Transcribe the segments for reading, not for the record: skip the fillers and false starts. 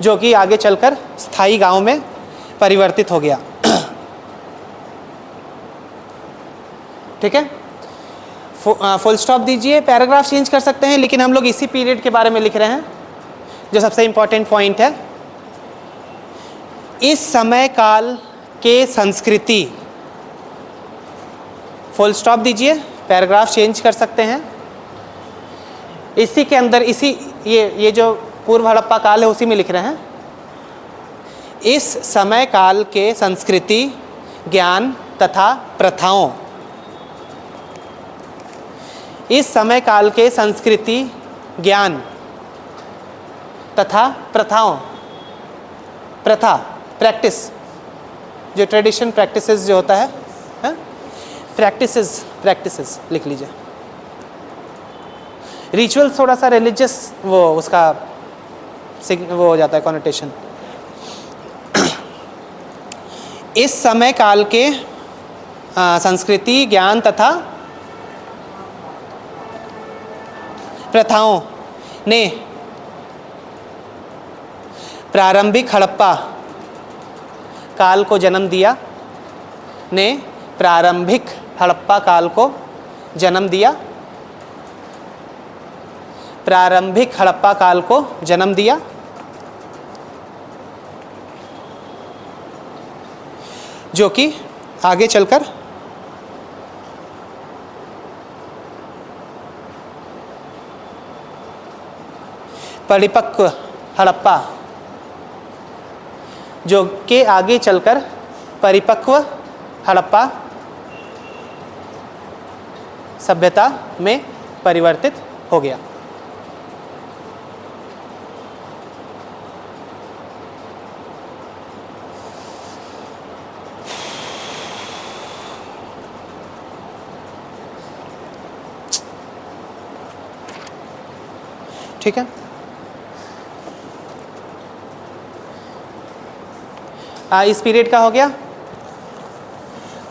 जो कि आगे चलकर स्थायी गांव में परिवर्तित हो गया। ठीक है, फुल स्टॉप दीजिए, पैराग्राफ चेंज कर सकते हैं, लेकिन हम लोग इसी पीरियड के बारे में लिख रहे हैं जो सबसे इंपॉर्टेंट पॉइंट है। इस समय काल के संस्कृति, फुल स्टॉप दीजिए, पैराग्राफ चेंज कर सकते हैं। इसी के अंदर इसी ये जो पूर्व हड़प्पा काल है उसी में लिख रहे हैं। इस समय काल के संस्कृति, ज्ञान तथा प्रथाओं, इस समय काल के संस्कृति, ज्ञान तथा प्रथाओं, प्रथा प्रैक्टिस, जो ट्रेडिशन प्रैक्टिसेस जो होता है, प्रैक्टिसेस लिख लीजिए। रिचुअल थोड़ा सा रिलीजियस वो उसका वो हो जाता है कॉनोटेशन। इस समय काल के संस्कृति, ज्ञान तथा प्रथाओं ने प्रारंभिक हड़प्पा काल को जन्म दिया, ने प्रारंभिक हड़प्पा काल को जन्म दिया, प्रारंभिक हड़प्पा काल को जन्म दिया, जो कि आगे चलकर परिपक्व हड़प्पा, जो कि आगे चलकर परिपक्व हड़प्पा सभ्यता में परिवर्तित हो गया। ठीक है, इस पीरियड का हो गया।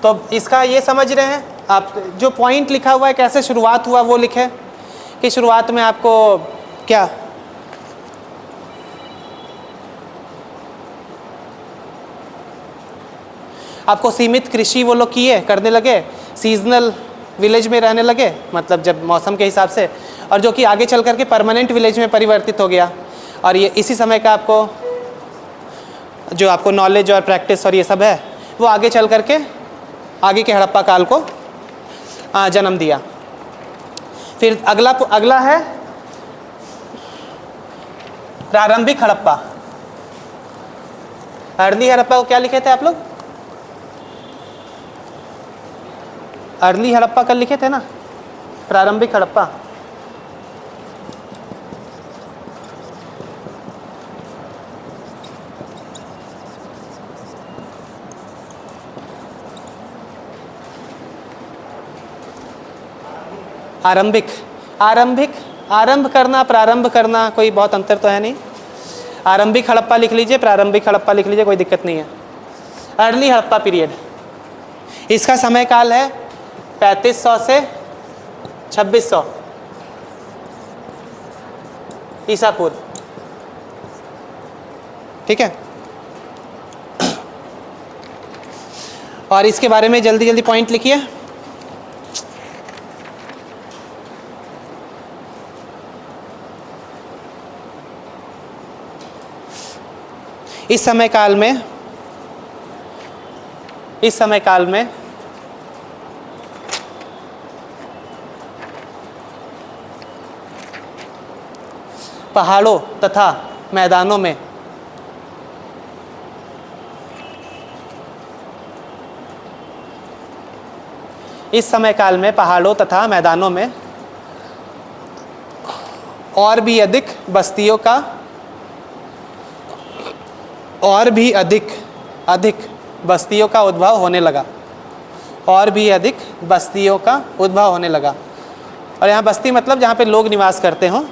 तो इसका ये समझ रहे हैं आप, जो पॉइंट लिखा हुआ है कैसे शुरुआत हुआ वो लिखे कि शुरुआत में आपको क्या आपको सीमित कृषि वो लोग किए करने लगे, सीजनल विलेज में रहने लगे, मतलब जब मौसम के हिसाब से, और जो कि आगे चल करके परमानेंट विलेज में परिवर्तित हो गया। और ये इसी समय का आपको जो आपको नॉलेज और प्रैक्टिस और ये सब है वो आगे चल करके आगे के हड़प्पा काल को जन्म दिया। फिर अगला है प्रारंभिक हड़प्पा। अर्ली हड़प्पा को क्या लिखे थे आप लोग? अर्ली हड़प्पा कल लिखे थे ना, प्रारंभिक हड़प्पा। आरंभ करना, प्रारंभ करना कोई बहुत अंतर तो है नहीं। आरंभिक हड़प्पा लिख लीजिए, प्रारंभिक हड़प्पा लिख लीजिए, कोई दिक्कत नहीं है। अर्ली हड़प्पा पीरियड, इसका समय काल है 3500 से 2600 ईसा पूर्व। ठीक है, और इसके बारे में जल्दी जल्दी पॉइंट लिखिए। इस समय काल में पहाड़ों तथा मैदानों में इस समय काल में पहाड़ों तथा मैदानों में और भी अधिक बस्तियों का उद्भव होने लगा। और भी अधिक बस्तियों का उद्भव होने लगा। और यहाँ बस्ती मतलब जहाँ पे लोग निवास करते हों,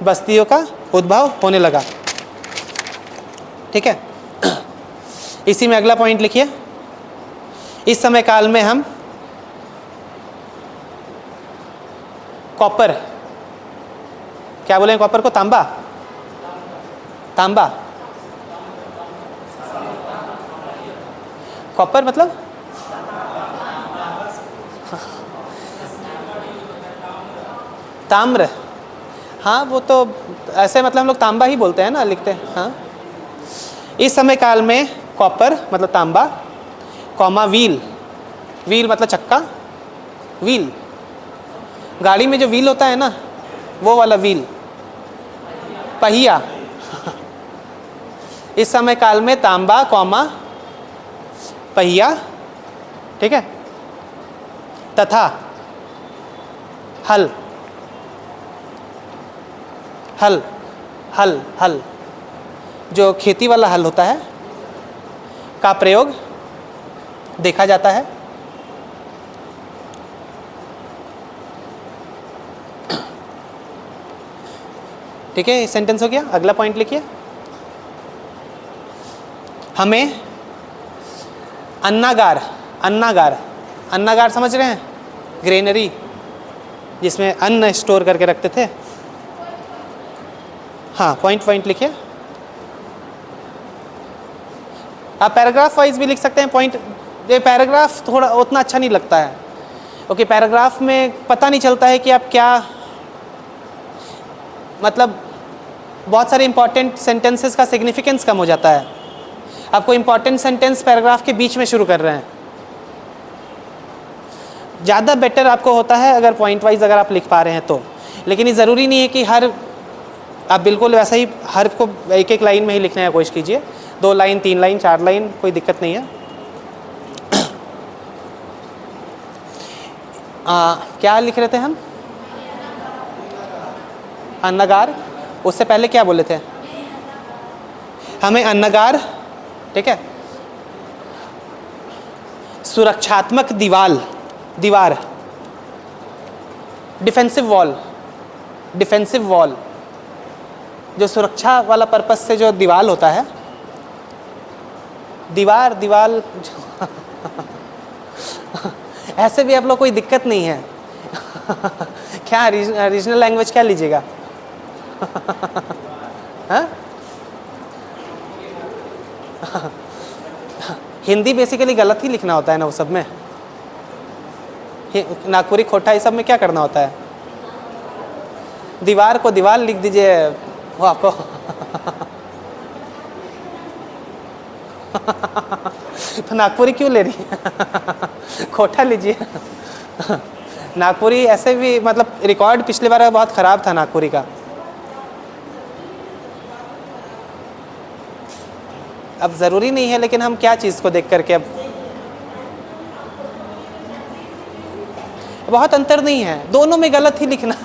बस्तियों का उद्भव होने लगा। ठीक है, इसी में अगला पॉइंट लिखिए। इस समय काल में हम कॉपर, क्या बोलें कॉपर को? तांबा, तांबा, कॉपर मतलब ताम्र, हाँ वो तो ऐसे मतलब हम लोग तांबा ही बोलते हैं ना, लिखते हैं। हाँ, इस समय काल में कॉपर मतलब तांबा, कॉमा व्हील, व्हील मतलब चक्का, व्हील गाड़ी में जो व्हील होता है ना वो वाला व्हील, पहिया। इस समय काल में तांबा कॉमा पहिया, ठीक है, तथा हल, हल हल हल जो खेती वाला हल होता है का प्रयोग देखा जाता है। ठीक है, सेंटेंस हो गया। अगला पॉइंट लिखिए। हमें अन्नागार, अन्नागार, अन्नागार समझ रहे हैं, ग्रेनरी जिसमें अन्न स्टोर करके रखते थे। हाँ, पॉइंट लिखिए। आप पैराग्राफ वाइज भी लिख सकते हैं पॉइंट। ये पैराग्राफ थोड़ा उतना अच्छा नहीं लगता है, क्योंकि पैराग्राफ में पता नहीं चलता है कि आप क्या, मतलब बहुत सारे इंपॉर्टेंट सेंटेंसेस का सिग्निफिकेंस कम हो जाता है। आपको इंपॉर्टेंट सेंटेंस पैराग्राफ के बीच में शुरू कर रहे हैं। ज़्यादा बेटर आपको होता है अगर पॉइंट वाइज अगर आप लिख पा रहे हैं तो, लेकिन ये ज़रूरी नहीं है कि हर आप बिल्कुल वैसा ही हर को एक एक लाइन में ही लिखने की कोशिश कीजिए। 2 लाइन 3 लाइन 4 लाइन कोई दिक्कत नहीं है। क्या लिख रहे थे हम? अन्नगार। उससे पहले क्या बोले थे? हमें अन्नगार, ठीक है, सुरक्षात्मक दीवार, डिफेंसिव वॉल, डिफेंसिव वॉल जो सुरक्षा वाला पर्पस से जो दीवार होता है, दीवार ऐसे भी आप लोग कोई दिक्कत नहीं है। क्या रीजनल लैंग्वेज क्या लीजिएगा? हाँ? हिंदी बेसिकली गलत ही लिखना होता है ना वो सब में। नागपुरी खोटा ये सब में क्या करना होता है? दीवार को दीवार लिख दीजिए, वो आपको तो नागपुरी क्यों ले रही है? खोटा लीजिए। नागपुरी ऐसे भी मतलब रिकॉर्ड पिछले बार बहुत ख़राब था नागपुरी का। अब ज़रूरी नहीं है, लेकिन हम क्या चीज़ को देख करके, अब बहुत अंतर नहीं है, दोनों में गलत ही लिखना।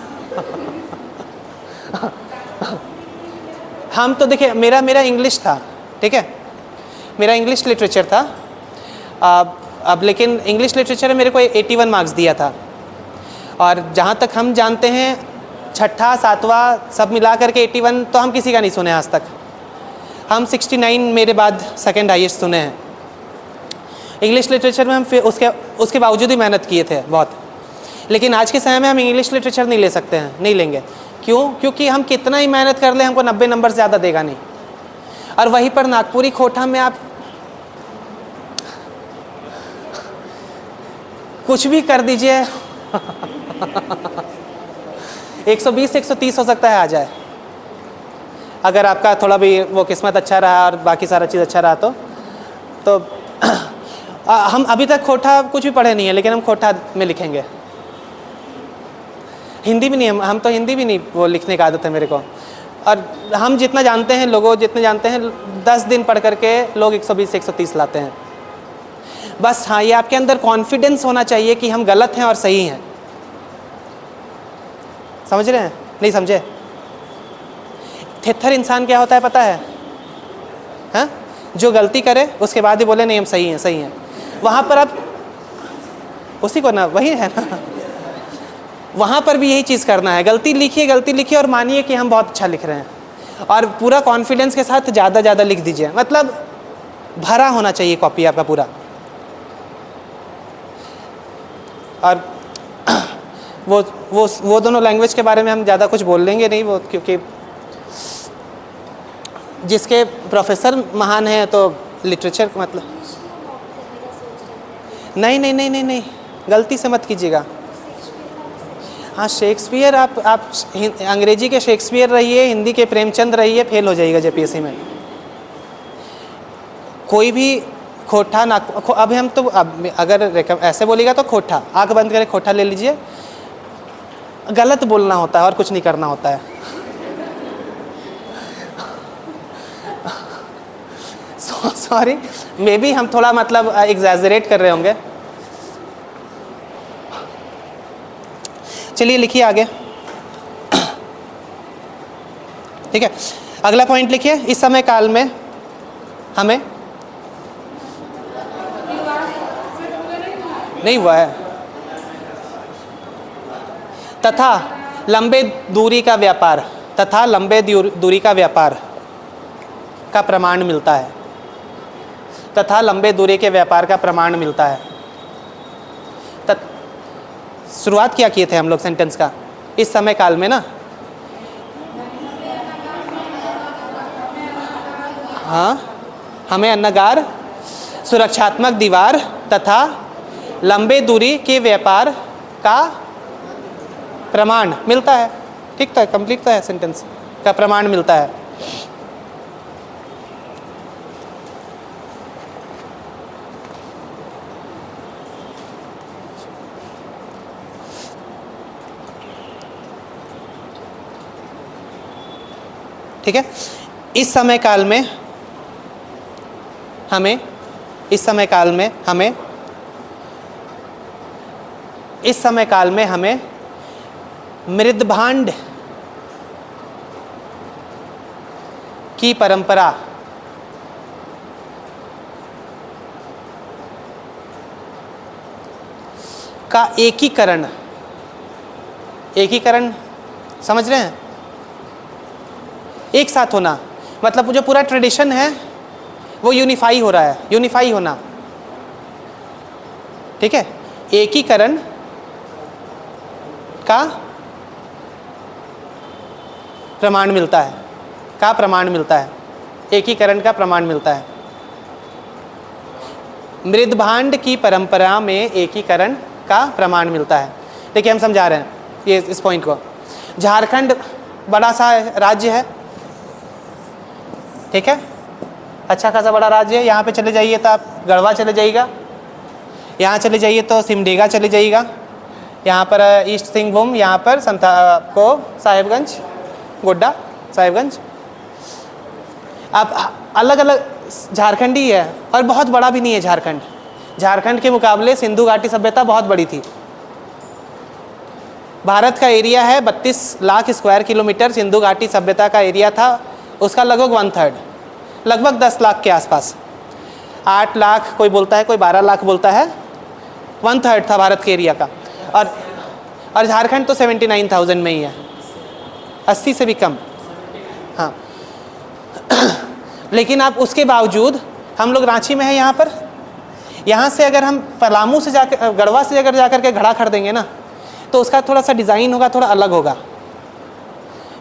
हम तो देखिए, मेरा इंग्लिश था, ठीक है, मेरा इंग्लिश लिटरेचर था। अब लेकिन इंग्लिश लिटरेचर में मेरे को 81 मार्क्स दिया था, और जहाँ तक हम जानते हैं 6ठा 7वां सब मिला करके 81 तो हम किसी का नहीं सुने आज तक। हम 69 मेरे बाद सेकंड हाईएस्ट सुने हैं इंग्लिश लिटरेचर में। हम फिर उसके बावजूद ही मेहनत किए थे बहुत, लेकिन आज के समय में हम इंग्लिश लिटरेचर नहीं ले सकते हैं, नहीं लेंगे। क्यों? क्योंकि हम कितना ही मेहनत कर ले हमको 90 नंबर से ज़्यादा देगा नहीं। और वहीं पर नागपुरी खोटा में आप कुछ भी कर दीजिए 120 130 हो सकता है आ जाए, अगर आपका थोड़ा भी वो किस्मत अच्छा रहा और बाकी सारा चीज़ अच्छा रहा तो हम अभी तक खोटा कुछ भी पढ़े नहीं है, लेकिन हम खोटा में लिखेंगे। हिंदी भी नहीं, हम तो हिंदी भी नहीं वो लिखने की आदत है मेरे को। और हम जितना जानते हैं, लोगों जितने जानते हैं, 10 दिन पढ़ करके लोग 120 130 लाते हैं बस। हाँ, ये आपके अंदर कॉन्फिडेंस होना चाहिए कि हम गलत हैं और सही हैं। समझ रहे हैं? नहीं समझे? थेथर इंसान क्या होता है पता है? हाँ, जो गलती करे उसके बाद ही बोले नहीं हम सही हैं, सही हैं। वहाँ पर आप उसी को ना, वही है ना, वहाँ पर भी यही चीज़ करना है। गलती लिखिए और मानिए कि हम बहुत अच्छा लिख रहे हैं, और पूरा कॉन्फिडेंस के साथ ज़्यादा लिख दीजिए। मतलब भरा होना चाहिए कॉपी आपका पूरा। और वो दोनों लैंग्वेज के बारे में हम ज़्यादा कुछ बोल लेंगे नहीं, वो क्योंकि जिसके प्रोफेसर महान हैं तो लिटरेचर मतलब नहीं नहीं नहीं नहीं नहीं, गलती से मत कीजिएगा। हाँ शेक्सपियर, आप अंग्रेजी के शेक्सपियर रहिए, हिंदी के प्रेमचंद रहिए, फेल हो जाइएगा जेपीएससी में। कोई भी खोठा ना, अभी हम तो अब अगर ऐसे बोलिएगा तो खोठा, आंख बंद करके खोठा ले लीजिए, गलत बोलना होता है और कुछ नहीं करना होता है। सॉरी, मे बी हम थोड़ा मतलब एग्जैजरेट कर रहे होंगे। चलिए लिखिए आगे, ठीक है। अगला पॉइंट लिखिए, इस समय काल में हमें नहीं हुआ है तथा लंबे दूरी का व्यापार, तथा लंबे दूरी का व्यापार का प्रमाण मिलता है, तथा लंबे दूरी के व्यापार का प्रमाण मिलता है। शुरुआत क्या किए थे हम लोग सेंटेंस का, इस समय काल में ना, हाँ, हमें अन्नगार, सुरक्षात्मक दीवार तथा लंबे दूरी के व्यापार का प्रमाण मिलता है। ठीक था, कंप्लीट था सेंटेंस, का प्रमाण मिलता है। ठीक है, इस समय काल में हमें, इस समय काल में हमें, इस समय काल में हमें मृदभांड की परंपरा का एकीकरण, एकीकरण समझ रहे हैं, एक साथ होना, मतलब जो पूरा ट्रेडिशन है वो यूनिफाई हो रहा है, यूनिफाई होना, ठीक है। एकीकरण का प्रमाण मिलता है, का प्रमाण मिलता है, एकीकरण का प्रमाण मिलता है। मृदभांड की परंपरा में एकीकरण का प्रमाण मिलता है। देखिए हम समझा रहे हैं ये इस पॉइंट को। झारखंड बड़ा सा राज्य है, ठीक है, अच्छा खासा बड़ा राज्य है। यहाँ पे चले जाइए तो आप गढ़वा चले जाइएगा, यहाँ चले जाइए तो सिमडेगा चले जाइएगा, यहाँ पर ईस्ट सिंहभूम, यहाँ पर को साहिबगंज, गोड्डा, साहिबगंज। आप अलग अलग झारखंड ही है और बहुत बड़ा भी नहीं है झारखंड। झारखंड के मुकाबले सिंधु घाटी सभ्यता बहुत बड़ी थी। भारत का एरिया है 32 लाख स्क्वायर किलोमीटर, सिंधु घाटी सभ्यता का एरिया था उसका लगभग 1/3, लगभग 10 लाख के आसपास, 8 लाख कोई बोलता है, कोई 12 लाख बोलता है, 1/3 था भारत के एरिया का। और झारखंड तो 79,000 में ही है, 80 से भी कम, हाँ। लेकिन आप उसके बावजूद, हम लोग रांची में है यहाँ पर, यहाँ से अगर हम पलामू से जाकर, गढ़वा से अगर जाकर के घड़ा खरीदेंगे ना तो उसका थोड़ा सा डिज़ाइन होगा, थोड़ा अलग होगा।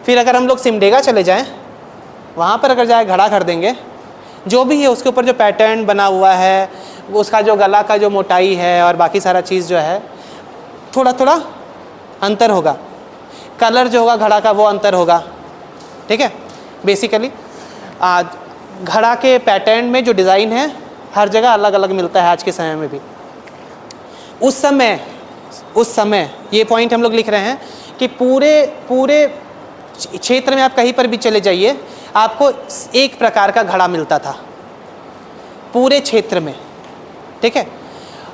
फिर अगर हम लोग सिमडेगा चले जाएं, वहाँ पर अगर जाए घड़ा खरीदेंगे, जो भी है उसके ऊपर जो पैटर्न बना हुआ है, उसका जो गला का जो मोटाई है और बाकी सारा चीज़ जो है, थोड़ा थोड़ा अंतर होगा। कलर जो होगा घड़ा का वो अंतर होगा, ठीक है। बेसिकली घड़ा के पैटर्न में जो डिज़ाइन है हर जगह अलग अलग मिलता है आज के समय में भी। उस समय ये पॉइंट हम लोग लिख रहे हैं कि पूरे क्षेत्र में आप कहीं पर भी चले जाइए, आपको एक प्रकार का घड़ा मिलता था पूरे क्षेत्र में, ठीक है।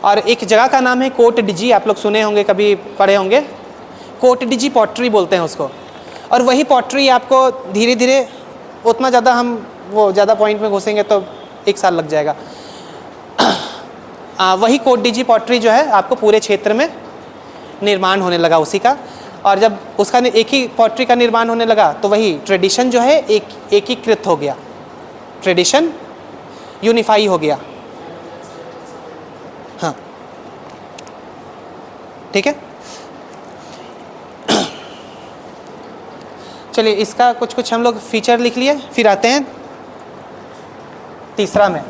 और एक जगह का नाम है कोटडिजी, आप लोग सुने होंगे, कभी पढ़े होंगे, कोटडिजी पॉटरी बोलते हैं उसको। और वही पॉटरी आपको धीरे धीरे, उतना ज़्यादा हम वो ज़्यादा पॉइंट में घुसेंगे तो 1 साल लग जाएगा। वही कोटडिजी पॉटरी जो है आपको पूरे क्षेत्र में निर्माण होने लगा उसी का। और जब उसका एक ही पॉटरी का निर्माण होने लगा तो वही ट्रेडिशन जो है एकीकृत हो गया, ट्रेडिशन यूनिफाई हो गया, हाँ, ठीक है। चलिए इसका कुछ हम लोग फीचर लिख लिए, फिर आते हैं तीसरा में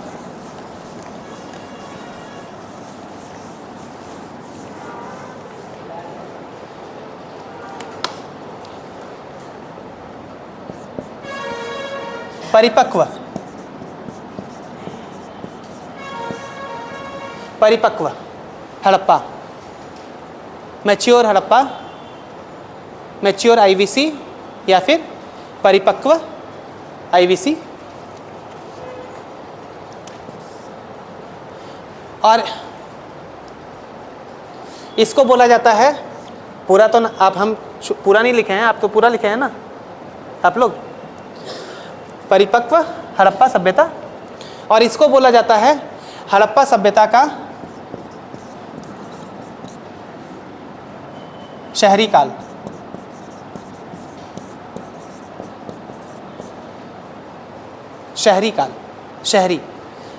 परिपक्व, परिपक्व Harappa, mature Harappa, mature IVC या फिर परिपक्व आईवीसी। और इसको बोला जाता है, पूरा तो आप हम पूरा नहीं लिखे हैं, आप तो पूरा लिखे हैं ना आप लोग, परिपक्व हड़प्पा सभ्यता। और इसको बोला जाता है हड़प्पा सभ्यता का शहरी काल। शहरी काल, शहरी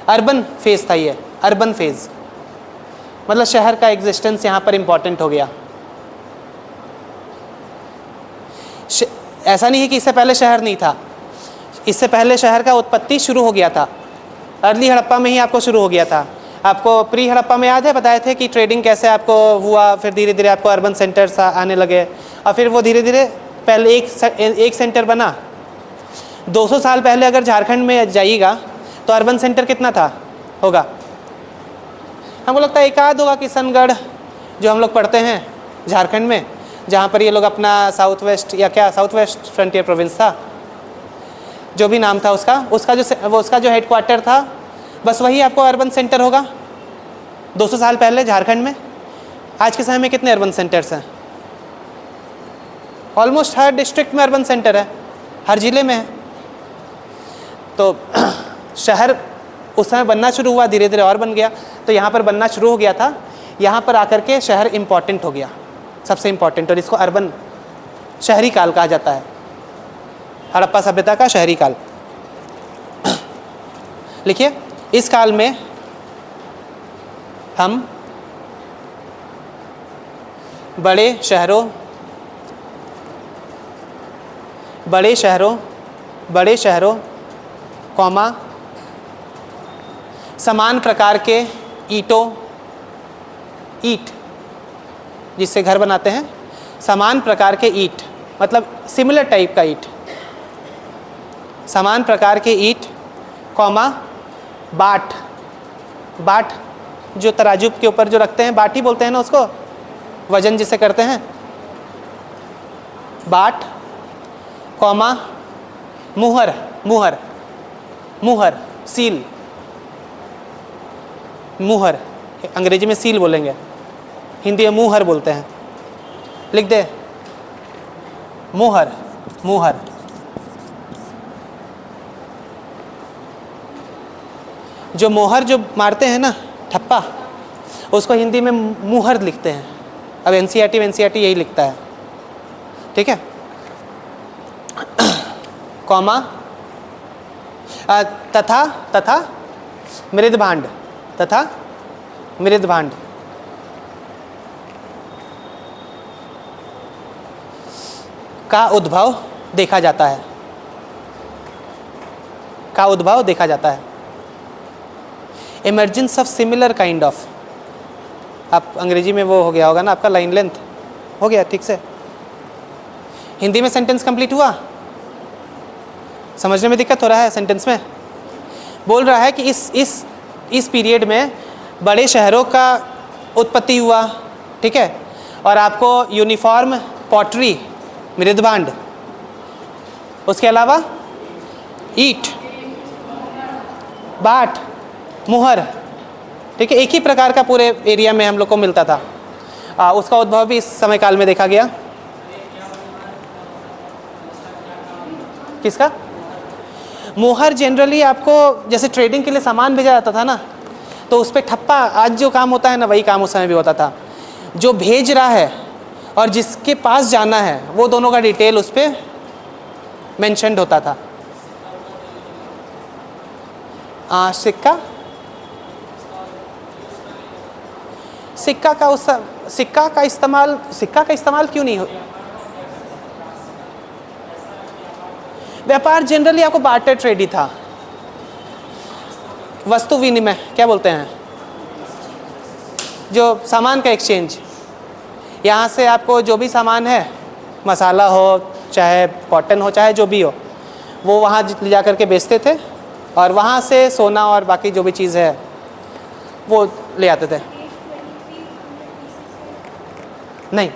अर्बन फेज था ये, अर्बन फेज मतलब शहर का एग्जिस्टेंस यहाँ पर इंपॉर्टेंट हो गया। ऐसा नहीं है कि इससे पहले शहर नहीं था, इससे पहले शहर का उत्पत्ति शुरू हो गया था, अर्ली हड़प्पा में ही आपको शुरू हो गया था। आपको प्री हड़प्पा में याद है बताए थे कि ट्रेडिंग कैसे आपको हुआ, फिर धीरे धीरे आपको अर्बन सेंटर्स आने लगे और फिर वो धीरे धीरे पहले एक सेंटर बना। 200 साल पहले अगर झारखंड में जाइएगा तो अर्बन सेंटर कितना था होगा, हमको लगता है एक आध होगा, किशनगढ़ जो हम लोग पढ़ते हैं झारखंड में, जहाँ पर ये लोग अपना साउथ वेस्ट या क्या साउथ वेस्ट फ्रंटियर प्रोविंस था, जो भी नाम था उसका जो हेडक्वार्टर था, बस वही आपको अर्बन सेंटर होगा 200 साल पहले झारखंड में। आज के समय में कितने अर्बन सेंटर्स हैं? ऑलमोस्ट हर डिस्ट्रिक्ट में अर्बन सेंटर है, हर ज़िले में है। तो शहर उस समय बनना शुरू हुआ, धीरे धीरे और बन गया। तो यहाँ पर बनना शुरू हो गया था, यहाँ पर आकर के शहर इम्पॉर्टेंट हो गया, सबसे इम्पॉर्टेंट, और इसको अर्बन शहरी काल कहा जाता है, हड़प्पा सभ्यता का शहरी काल। लिखिए, इस काल में हम बड़े शहरों कॉमा समान प्रकार के ईट जिससे घर बनाते हैं, समान प्रकार के ईट मतलब सिमिलर टाइप का ईट, समान प्रकार के ईट कॉमा बाट जो तराजू के ऊपर जो रखते हैं, बाट ही बोलते हैं ना उसको, वजन जिसे करते हैं, बाट कॉमा मुहर सील, मुहर अंग्रेजी में सील बोलेंगे, हिंदी में मुहर बोलते हैं। लिख दे, मुहर। जो मोहर जो मारते हैं ना ठप्पा, उसको हिंदी में मुहर लिखते हैं। अब एनसीईआरटी यही लिखता है, ठीक है। कॉमा तथा मृदभांड का उद्भव देखा जाता है। Emergence of similar kind of, आप अंग्रेजी में वो हो गया होगा ना आपका, लाइन लेंथ हो गया ठीक से। हिंदी में सेंटेंस कंप्लीट हुआ, समझने में दिक्कत हो रहा है सेंटेंस में? बोल रहा है कि इस पीरियड में बड़े शहरों का उत्पत्ति हुआ, ठीक है, और आपको यूनिफॉर्म पॉटरी मृदभांड, उसके अलावा ईट, बाट, मुहर, ठीक है, एक ही प्रकार का पूरे एरिया में हम लोग को मिलता था। उसका उद्भव भी इस समय काल में देखा गया। किसका? मुहर जनरली आपको जैसे ट्रेडिंग के लिए सामान भेजा जाता था ना, तो उस पर ठप्पा, आज जो काम होता है ना वही काम उस समय भी होता था। जो भेज रहा है और जिसके पास जाना है वो दोनों का डिटेल उस पर मेंशन्ड होता था। सिक्का का इस्तेमाल क्यों नहीं हो? व्यापार जनरली आपको बार्टर ट्रेड ही था। वस्तु विनिमय क्या बोलते हैं, जो सामान का एक्सचेंज। यहाँ से आपको जो भी सामान है, मसाला हो चाहे कॉटन हो चाहे जो भी हो, वो वहाँ ले जा कर के बेचते थे और वहाँ से सोना और बाकी जो भी चीज़ है वो ले आते थे। नहीं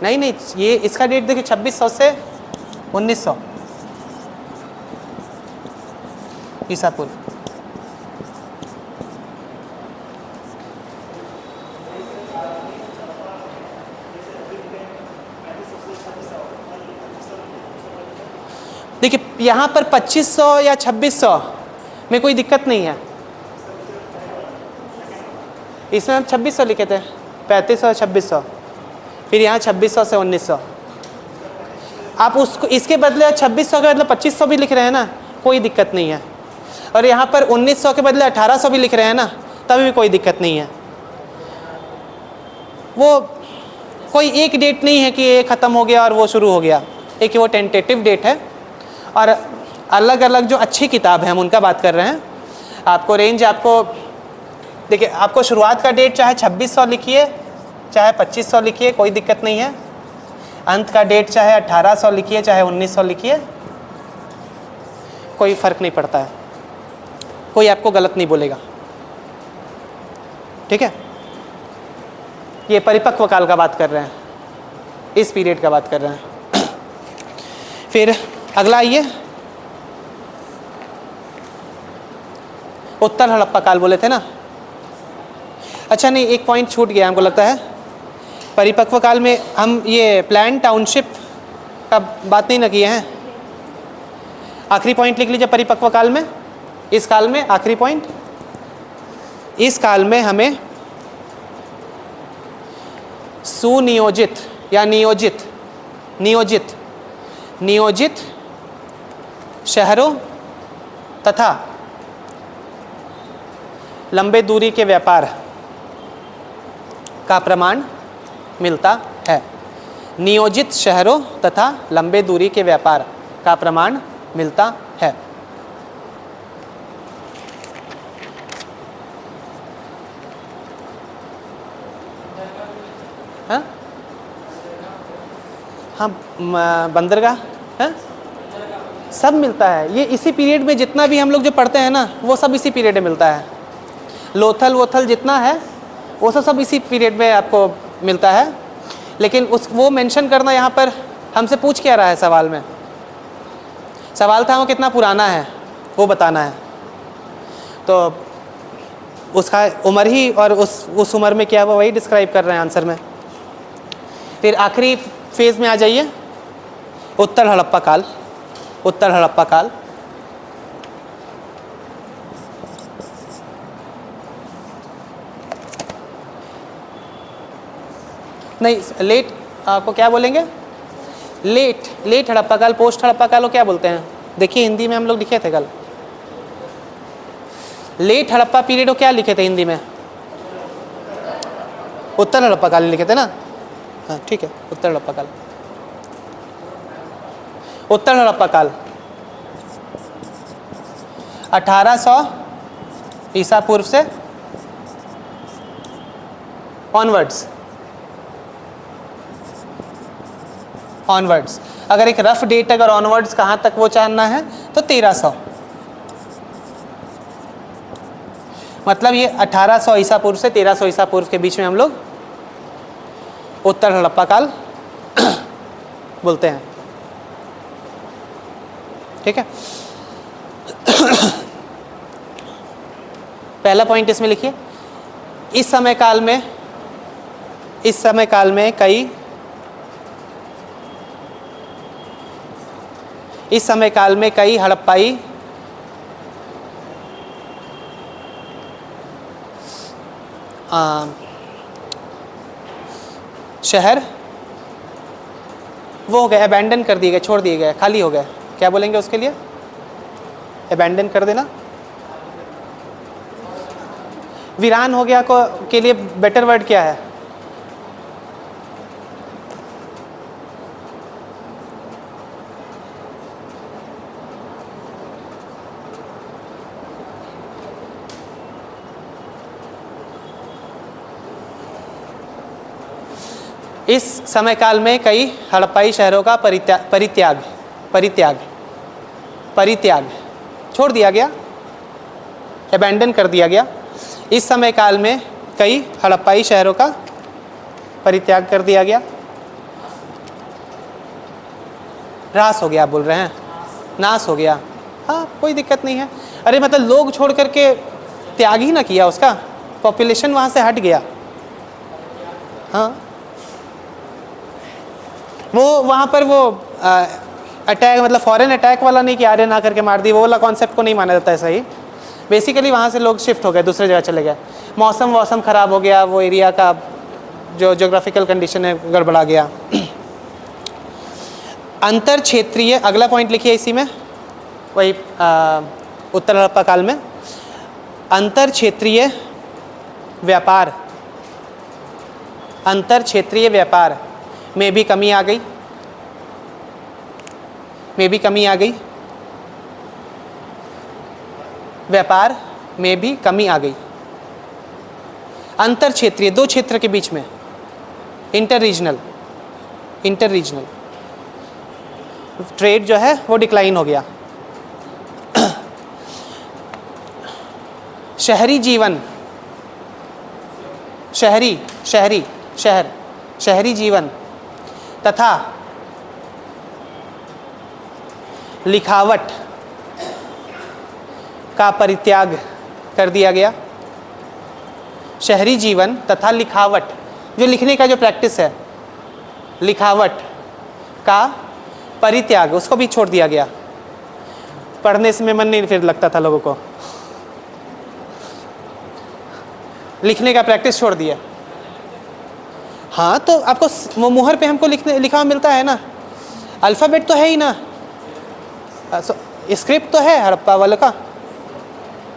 नहीं नहीं, ये इसका डेट देखिए 2600 से 1900 ईसा पूर्व। देखिए यहाँ पर 2500 या 2600 में कोई दिक्कत नहीं है, इसमें हम 2600 लिखे थे, 3500 2600, फिर यहाँ 2600 से 1900। आप उसको इसके बदले 2600 के बदले 2500 भी लिख रहे हैं ना, कोई दिक्कत नहीं है। और यहाँ पर 1900 के बदले 1800 भी लिख रहे हैं ना, तभी भी कोई दिक्कत नहीं है। वो कोई एक डेट नहीं है कि ये ख़त्म हो गया और वो शुरू हो गया, एक वो टेंटेटिव डेट है। और अलग अलग जो अच्छी किताब है हम उनका बात कर रहे हैं। आपको रेंज, आपको देखिए, आपको शुरुआत का डेट चाहे 2600 लिखिए चाहे 2500 लिखिए, कोई दिक्कत नहीं है। अंत का डेट चाहे 1800 लिखिए चाहे 1900 लिखिए, कोई फ़र्क नहीं पड़ता है, कोई आपको गलत नहीं बोलेगा। ठीक है, ये परिपक्व काल का बात कर रहे हैं, इस पीरियड का बात कर रहे हैं। फिर अगला आइए, उत्तर हड़प्पा काल बोले थे ना। अच्छा नहीं, एक पॉइंट छूट गया हमको लगता है। परिपक्व काल में हम ये प्लान टाउनशिप का बात नहीं ना किए हैं। आखिरी पॉइंट लिख लीजिए परिपक्व काल में। इस काल में आखिरी पॉइंट, इस काल में हमें सुनियोजित या नियोजित शहरों तथा लंबे दूरी के व्यापार का प्रमाण मिलता है। नियोजित शहरों तथा लंबे दूरी के व्यापार का प्रमाण मिलता है। हाँ हाँ, बंदरगाह है, सब मिलता है। ये इसी पीरियड में जितना भी हम लोग जो पढ़ते हैं ना, वो सब इसी पीरियड में मिलता है। लोथल वोथल जितना है वो सब इसी पीरियड में आपको मिलता है। लेकिन वो मेंशन करना यहाँ पर हमसे पूछ क्या रहा है सवाल में, सवाल था वो कितना पुराना है वो बताना है। तो उसका उम्र ही, और उस उम्र में क्या वो वही डिस्क्राइब कर रहे हैं आंसर में। फिर आखिरी फेज़ में आ जाइए, उत्तर हड़प्पा काल। उत्तर हड़प्पा काल नहीं, लेट आपको क्या बोलेंगे, लेट हड़प्पा काल, पोस्ट हड़प्पा काल को क्या बोलते हैं? देखिए हिंदी में हम लोग लिखे थे कल, लेट हड़प्पा पीरियड को क्या लिखे थे हिंदी में? उत्तर हड़प्पा काल लिखे थे ना। हाँ ठीक है, उत्तर हड़प्पा काल। उत्तर हड़प्पा काल 1800 ईसा पूर्व से ऑनवर्ड्स। अगर एक रफ डेट, अगर ऑनवर्ड्स कहाँ तक वो जानना है तो 1300, मतलब ये 1800 ईसा पूर्व से 1300 ईसा पूर्व के बीच में हम लोग उत्तर हड़प्पा काल बोलते हैं। ठीक है, पहला पॉइंट इसमें लिखिए, इस समय काल में कई हड़प्पाई शहर वो हो गए, अबैंडन कर दिए गए, छोड़ दिए गए, खाली हो गए। क्या बोलेंगे उसके लिए? अबैंडन कर देना, वीरान हो गया को के लिए बेटर वर्ड क्या है? इस समय काल में कई हड़प्पाई शहरों का परित्याग छोड़ दिया गया, अबैंडन कर दिया गया। इस समय काल में कई हड़प्पाई शहरों का परित्याग कर दिया गया, ह्रास हो गया, आप बोल रहे हैं नाश हो गया। हाँ, कोई दिक्कत नहीं है। अरे मतलब लोग छोड़ करके त्याग ही ना किया, उसका पॉपुलेशन वहाँ से हट गया। हाँ, वो वहाँ पर वो अटैक मतलब फॉरेन अटैक वाला नहीं कि आर्य ना करके मार दी, वो वाला कॉन्सेप्ट को नहीं माना जाता है सही। बेसिकली वहाँ से लोग शिफ्ट हो गए, दूसरे जगह चले गए, मौसम ख़राब हो गया, वो एरिया का जो ज्योग्राफिकल कंडीशन है गड़बड़ा गया। अंतर क्षेत्रीय, अगला पॉइंट लिखिए इसी में, वही उत्तर हड़प्पा काल में अंतर क्षेत्रीय व्यापार में भी कमी आ गई, व्यापार में भी कमी आ गई। अंतर क्षेत्रीय, दो क्षेत्र के बीच में, इंटर रीजनल ट्रेड जो है वो डिक्लाइन हो गया। शहरी जीवन, शहरी जीवन तथा लिखावट का परित्याग कर दिया गया। शहरी जीवन तथा लिखावट, जो लिखने का जो प्रैक्टिस है, लिखावट का परित्याग, उसको भी छोड़ दिया गया। पढ़ने से में मन नहीं फिर लगता था लोगों को, लिखने का प्रैक्टिस छोड़ दिया। हाँ, तो आपको मुहर पे हमको लिखा मिलता है ना, अल्फ़ाबेट तो है ही ना, स्क्रिप्ट तो है हड़प्पा वाले का,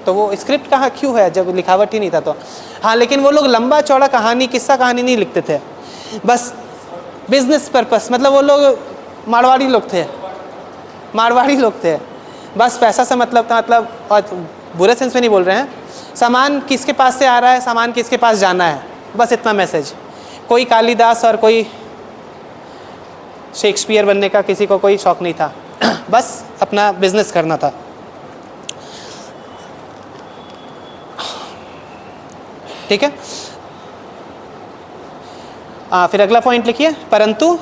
तो वो स्क्रिप्ट कहाँ क्यों है जब लिखावट ही नहीं था तो। हाँ, लेकिन वो लोग लंबा चौड़ा कहानी, किस्सा कहानी नहीं लिखते थे, बस बिजनेस पर्पस, मतलब वो लोग मारवाड़ी लोग थे, बस पैसा से मतलब था, मतलब और बुरे सेंस में नहीं बोल रहे हैं, सामान किसके पास से आ रहा है, सामान किसके पास जाना है, बस इतना मैसेज। कोई कालिदास और कोई शेक्सपियर बनने का किसी को कोई शौक नहीं था, बस अपना बिजनेस करना था। ठीक है, फिर अगला पॉइंट लिखिए, परंतु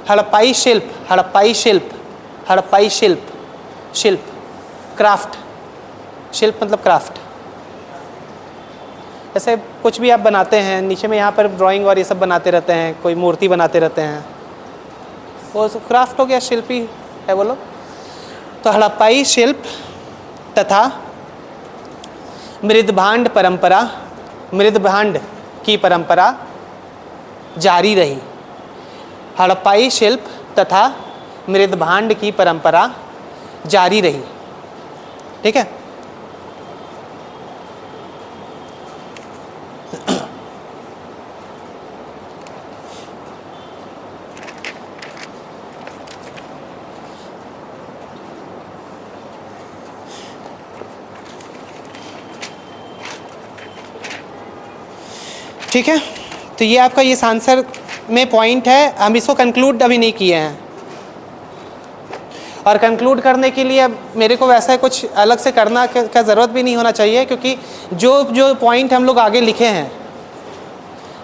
हड़प्पाई शिल्प क्राफ्ट, शिल्प मतलब क्राफ्ट, जैसे कुछ भी आप बनाते हैं, नीचे में यहाँ पर ड्राइंग और ये सब बनाते रहते हैं, कोई मूर्ति बनाते रहते हैं, वो क्राफ्ट हो गया, शिल्पी है वो लोग। तो हड़प्पाई शिल्प तथा मृदभांड की परंपरा जारी रही। हड़प्पाई शिल्प तथा मृदभांड की परंपरा जारी रही। ठीक है, ठीक है। तो ये आपका ये आंसर में पॉइंट है, हम इसको कंक्लूड अभी नहीं किए हैं, और कंक्लूड करने के लिए अब मेरे को वैसा कुछ अलग से करना का ज़रूरत भी नहीं होना चाहिए, क्योंकि जो पॉइंट हम लोग आगे लिखे हैं,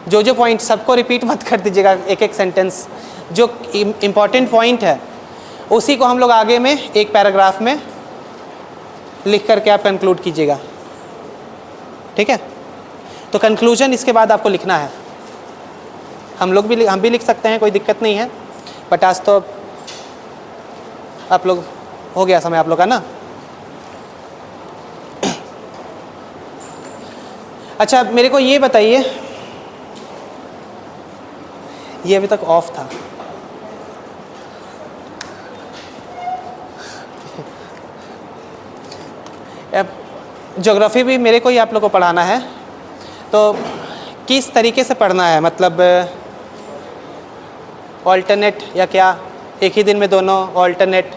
जो पॉइंट सबको रिपीट मत कर दीजिएगा, एक सेंटेंस, जो इम्पॉर्टेंट पॉइंट है उसी को हम लोग आगे में एक पैराग्राफ में लिख करके आप कंक्लूड कीजिएगा। ठीक है, तो कंक्लूजन इसके बाद आपको लिखना है। हम भी लिख सकते हैं, कोई दिक्कत नहीं है, बट आज तो आप लोग हो गया समय आप लोग का ना। अच्छा, मेरे को ये बताइए, ये अभी तक ऑफ था, ज्योग्राफी भी मेरे को ही आप लोग को पढ़ाना है, तो किस तरीके से पढ़ना है, मतलब ऑल्टरनेट या क्या एक ही दिन में दोनों ऑल्टरनेट